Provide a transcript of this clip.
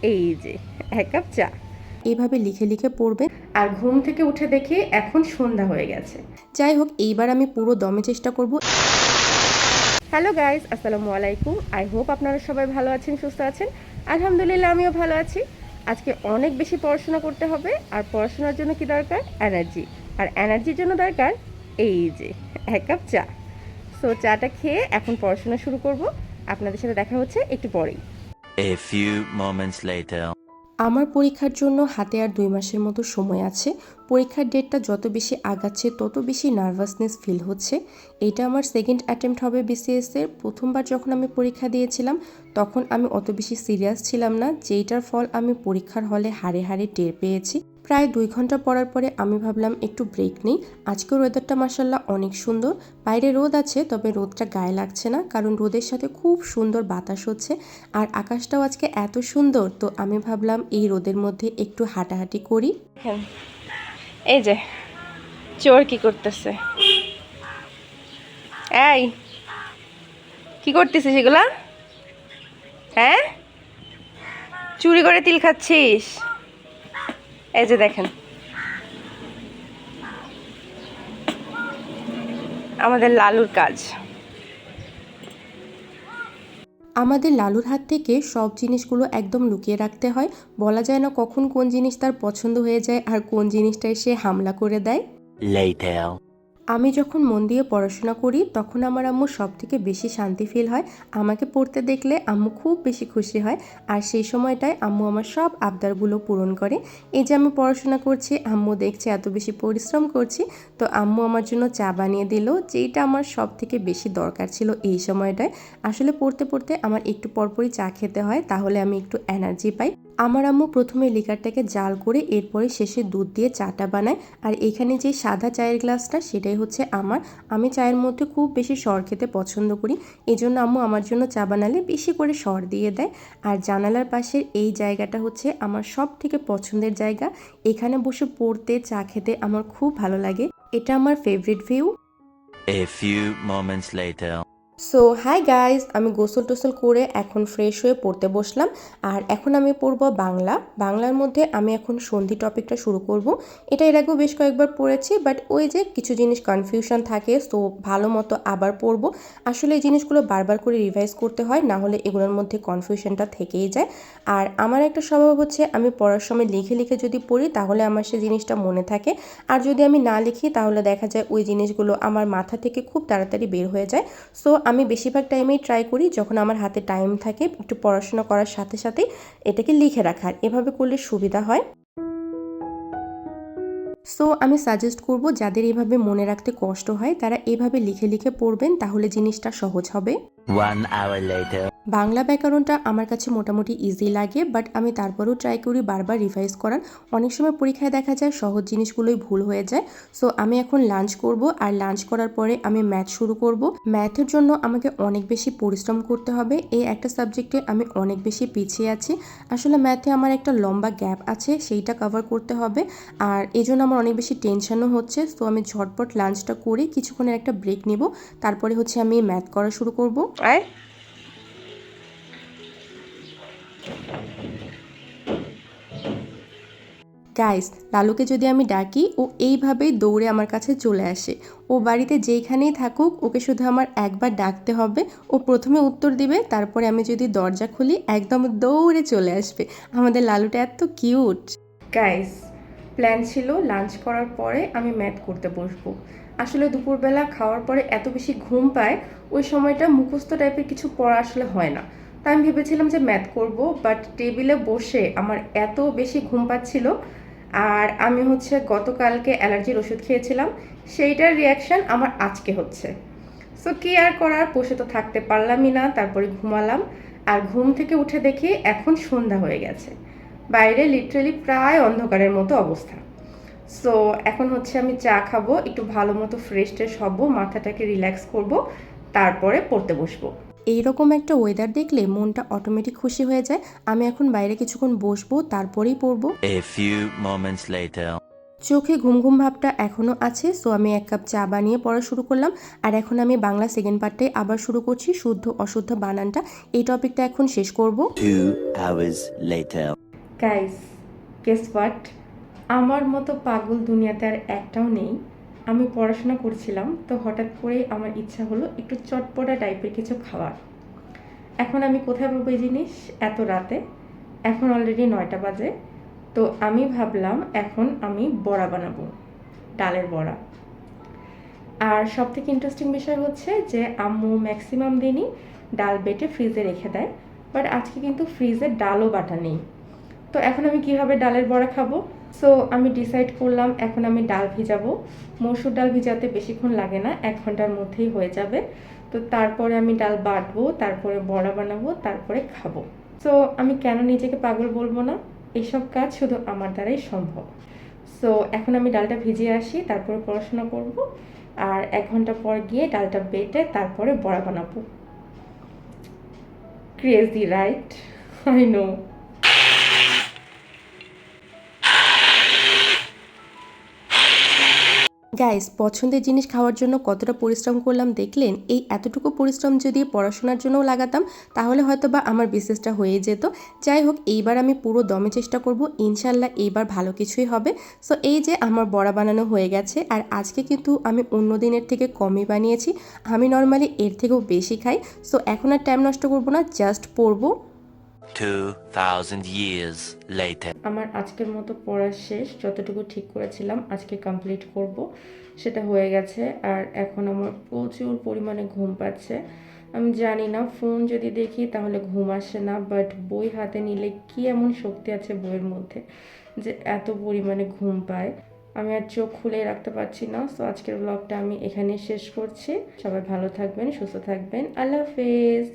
এই যে 1 কাপ চা। এইভাবে লিখে লিখে পড়বেন। আর ঘুম থেকে উঠে দেখি এখন সন্ধ্যা হয়ে গেছে। যাই হোক, এইবার আমি পুরো দমে চেষ্টা করব। হ্যালো গাইস, আসসালামু আলাইকুম। আই হোপ আপনারা সবাই ভালো আছেন, সুস্থ আছেন। আলহামদুলিল্লাহ, আমিও ভালো আছি। আজকে অনেক বেশি পড়াশোনা করতে হবে, আর পড়াশোনার জন্য কি দরকার? এনার্জি। আর এনার্জির জন্য দরকার এই যে 1 কাপ চা। সো চাটা খেয়ে এখন পড়াশোনা শুরু করব। আপনাদের সাথে দেখা হচ্ছে একটু পরেই। A few moments later. আমার পরীক্ষার জন্য হাতে আর 2 মাসের মতো সময় আছে। পরীক্ষার ডেটটা যত বেশি আগাচ্ছে তত বেশি নার্ভাসনেস ফিল হচ্ছে। এটা আমার সেকেন্ড অ্যাটেম্প্ট হবে বিসিএস-এর। প্রথমবার যখন আমি পরীক্ষা দিয়েছিলাম তখন আমি অত বেশি সিরিয়াস ছিলাম না, যেইটার ফল আমি পরীক্ষার হলে হাড়ে হাড়ে টের পেয়েছি। প্রায় 2 ঘন্টা পড়ার পরে আমি ভাবলাম একটু ব্রেক নেই। আজকের ওয়েদারটা মাশাআল্লাহ অনেক সুন্দর। বাইরে রোদ আছে, তবে রোদটা গায়ে লাগছে না, কারণ রোদের সাথে খুব সুন্দর বাতাস হচ্ছে। আর আকাশটাও আজকে এত সুন্দর, তো আমি ভাবলাম এই রোদের মধ্যে একটু হাঁটাহাঁটি করি। এই যে চোর কি করতেছে? এই কি করতেছিস এগুলা? হ্যাঁ, চুরি করে তিল খাচ্ছিস? এই যে দেখেন, আমাদের লালুর কাজ। আমাদের লালুর হাত থেকে সব জিনিসগুলো একদম লুকিয়ে রাখতে হয়। বলা যায় না কখন কোন জিনিস তার পছন্দ হয়ে যায় আর কোন জিনিসটায় সে হামলা করে দেয়। Later. আমি যখন মন দিয়ে পড়াশোনা করি তখন আমার আম্মু সব থেকে বেশি শান্তি ফিল হয়। আমাকে পড়তে দেখলে আম্মু খুব বেশি খুশি হয়, আর সেই সময়টায় আম্মু আমার সব আবদারগুলো পূরণ করে। এই যে আমি পড়াশোনা করছি, আম্মু দেখছে এত বেশি পরিশ্রম করছি, তো আম্মু আমার জন্য চা বানিয়ে দিল, যেইটা আমার সব থেকে বেশি দরকার ছিল এই সময়টায়। আসলে পড়তে পড়তে আমার একটু পরপরই চা খেতে হয়, তাহলে আমি একটু এনার্জি পাই। আমার আম্মু প্রথমে লিকারটাকে জাল করে এরপরে শেষে দুধ দিয়ে চাটা বানায়। আর এখানে যে সাদা চায়ের গ্লাসটা সেটাই হচ্ছে আমার। আমি চায়ের মধ্যে খুব বেশি সর খেতে পছন্দ করি, এই জন্য আম্মু আমার জন্য চা বানালে বেশি করে সর দিয়ে দেয়। আর জানালার পাশের এই জায়গাটা হচ্ছে আমার সব থেকে পছন্দের জায়গা। এখানে বসে পড়তে চা খেতে আমার খুব ভালো লাগে। এটা আমার favourite view. A few moments later. So hi guys, আমি গোসল টোসল করে এখন ফ্রেশ হয়ে পড়তে বসলাম। আর এখন আমি পড়ব বাংলা। বাংলার মধ্যে আমি এখন সন্ধি টপিকটা শুরু করব। এটা এর আগেও বেশ কয়েকবার পড়েছি, বাট ওই যে কিছু জিনিস কনফিউশন থাকে, সো ভালো মতো আবার পড়ব। আসলে এই জিনিসগুলো বারবার করে রিভাইজ করতে হয়, না হলে এগুলোর মধ্যে কনফিউশনটা থেকেই যায়। আর আমার একটা স্বভাব হচ্ছে আমি পড়ার সময় লিখে লিখে যদি পড়ি তাহলে আমার সেই জিনিসটা মনে থাকে, আর যদি আমি না লিখি তাহলে দেখা যায় ওই জিনিসগুলো আমার মাথা থেকে খুব তাড়াতাড়ি বের হয়ে যায়। সো আমি বেশিরভাগ টাইমেই ট্রাই করি যখন আমার হাতে টাইম থাকে একটু পড়াশোনা করার সাথে সাথে এটাকে লিখে রাখার। এভাবে করলে সুবিধা হয়। সো আমি সাজেস্ট করব যাদের এভাবে মনে রাখতে কষ্ট হয় তারা এভাবে লিখে লিখে পড়বেন, তাহলে জিনিসটা সহজ হবে। 1 hour later. বাংলা ব্যাকরণটা আমার কাছে মোটামুটি ইজি লাগে, বাট আমি তারপরেও ট্রাই করি বারবার রিভাইজ করার। অনেক সময় পরীক্ষায় দেখা যায় সহজ জিনিসগুলোই ভুল হয়ে যায়। সো আমি এখন লাঞ্চ করব, আর লাঞ্চ করার পরে আমি ম্যাথ শুরু করব। ম্যাথের জন্য আমাকে অনেক বেশি পরিশ্রম করতে হবে। এই একটা সাবজেক্টে আমি অনেক বেশি পিছিয়ে আছি। আসলে ম্যাথে আমার একটা লম্বা গ্যাপ আছে, সেইটা কভার করতে হবে, আর এই জন্য আমার অনেক বেশি টেনশনও হচ্ছে। সো আমি ঝটপট লাঞ্চটা করে কিছুক্ষণের একটা ব্রেক নিব, তারপরে হচ্ছে আমি ম্যাথ করা শুরু করব। আয়, গাইস, লালুকে যদি আমি ডাকি ও এইভাবেই দৌড়ে আমার কাছে চলে আসে। ও বাড়িতে যেইখানেই থাকুক ওকে শুধু আমার একবার ডাকতে হবে, ও প্রথমে উত্তর দিবে, তারপরে আমি যদি দরজা খুলি একদম দৌড়ে চলে আসবে। আমাদের লালুটা এত কিউট। গাইস, প্ল্যান ছিল লাঞ্চ করার পরে আমি ম্যাথ করতে বসবো। আসলে দুপুরবেলা খাওয়ার পরে এত বেশি ঘুম পায়, ওই সময়টা মুখস্থ টাইপের কিছু পড়া আসলে হয় না। তাই আমি ভেবেছিলাম যে ম্যাথ করব, বাট টেবিলে বসে আমার এত বেশি ঘুম পাচ্ছিল। আর আমি হচ্ছে গতকালকে অ্যালার্জির ওষুধ খেয়েছিলাম, সেইটার রিয়াকশান আমার আজকে হচ্ছে। সো কি আর করার, বসে তো থাকতে পারলামই না, তারপরে ঘুমালাম। আর ঘুম থেকে উঠে দেখি এখন সন্ধ্যা হয়ে গেছে। বাইরে লিটারালি প্রায় অন্ধকারের মতো অবস্থা। সো এখন হচ্ছে আমি চা খাবো, একটু ভালো মতো ফ্রেশ ট্রেশ হবো, মাথাটাকে রিল্যাক্স করব, তারপরে পড়তে বসবো। এইরকম একটা ওয়েদার দেখলে মনটা অটোমেটিক খুশি হয়ে যায়। আমি এখন বাইরে কিছুক্ষণ বসবো, তারপরেই পড়বো। A few moments later. চোখে ঘুম ঘুম ভাবটা এখনও আছে, সো আমি 1 কাপ চা বানিয়ে পড়া শুরু করলাম। আর এখন আমি বাংলা সেকেন্ড পার্টটাই আবার শুরু করছি, শুদ্ধ অশুদ্ধ বানানটা। এই টপিকটা এখন শেষ করব। 2 hours later. Guys, guess what, আমার মতো পাগল দুনিয়াতে আর একটাও নেই। আমি পড়াশোনা করছিলাম, তো হঠাৎ করেই আমার ইচ্ছা হলো একটু চটপটা টাইপের কিছু খাওয়ার। এখন আমি কোথায় পাবো এই জিনিস এত রাতে? এখন অলরেডি 9টা বাজে। তো আমি ভাবলাম এখন আমি বড়া বানাবো, ডালের বড়া। আর সবথেকে ইন্টারেস্টিং বিষয় হচ্ছে যে আম্মু ম্যাক্সিমাম দিনই ডাল বেটে ফ্রিজে রেখে দেয়, বাট আজকে কিন্তু ফ্রিজে ডালও বাটা নেই। তো এখন আমি কিভাবে ডালের বড়া খাবো? সো আমি ডিসাইড করলাম এখন আমি ডাল ভিজাবো। মসুর ডাল ভিজাতে বেশিক্ষণ লাগে না, 1 ঘন্টার মধ্যেই হয়ে যাবে। তো তারপরে আমি ডাল বাটবো, তারপরে বড়া বানাবো, তারপরে খাবো। সো আমি কেন নিজেকে পাগল বলবো না? এইসব কাজ শুধু আমার দ্বারাই সম্ভব। সো এখন আমি ডালটা ভিজিয়ে আসি, তারপরে পড়াশোনা করব। আর 1 ঘন্টা পর গিয়ে ডালটা বেটে তারপরে বড়া বানাবো। Crazy right? I know. Guys, পছন্দের জিনিস খাওয়ার জন্য কতটা পরিশ্রম করলাম দেখলেন? এই এতটুকু পরিশ্রম যদি পড়াশোনার জন্যও লাগাতাম তাহলে হয়তো বা আমার বিসনেসটা হয়ে যেত। যাই হোক, এইবার আমি পুরো দমে চেষ্টা করব, ইনশাল্লাহ এইবার ভালো কিছুই হবে। সো এই যে আমার বড়া বানানো হয়ে গেছে, আর আজকে কিন্তু আমি অন্য দিনের থেকে কমই বানিয়েছি। আমি নর্মালি এর থেকেও বেশি খাই। সো এখন আর টাইম নষ্ট করব না, জাস্ট পড়বো। 2000 years later. আমার আজকের মতো পড়া শেষ, যতটুকু ঠিক করেছিলাম আজকে কমপ্লিট করব সেটা হয়ে গেছে। আর এখন আমার প্রচুর পরিমাণে ঘুম পাচ্ছে। আমি জানি না, ফোন যদি দেখি তাহলে ঘুম আসে না, বাট বই হাতে নিলে কি এমন শক্তি আছে বইয়ের মধ্যে যে এত পরিমাণে ঘুম পায়। আমি আর চোখ খুলে রাখতে পারছি না। সো আজকের ব্লগটা আমি এখানেই শেষ করছি। সবাই ভালো থাকবেন, সুস্থ থাকবেন। আল্লাহ হাফেজ।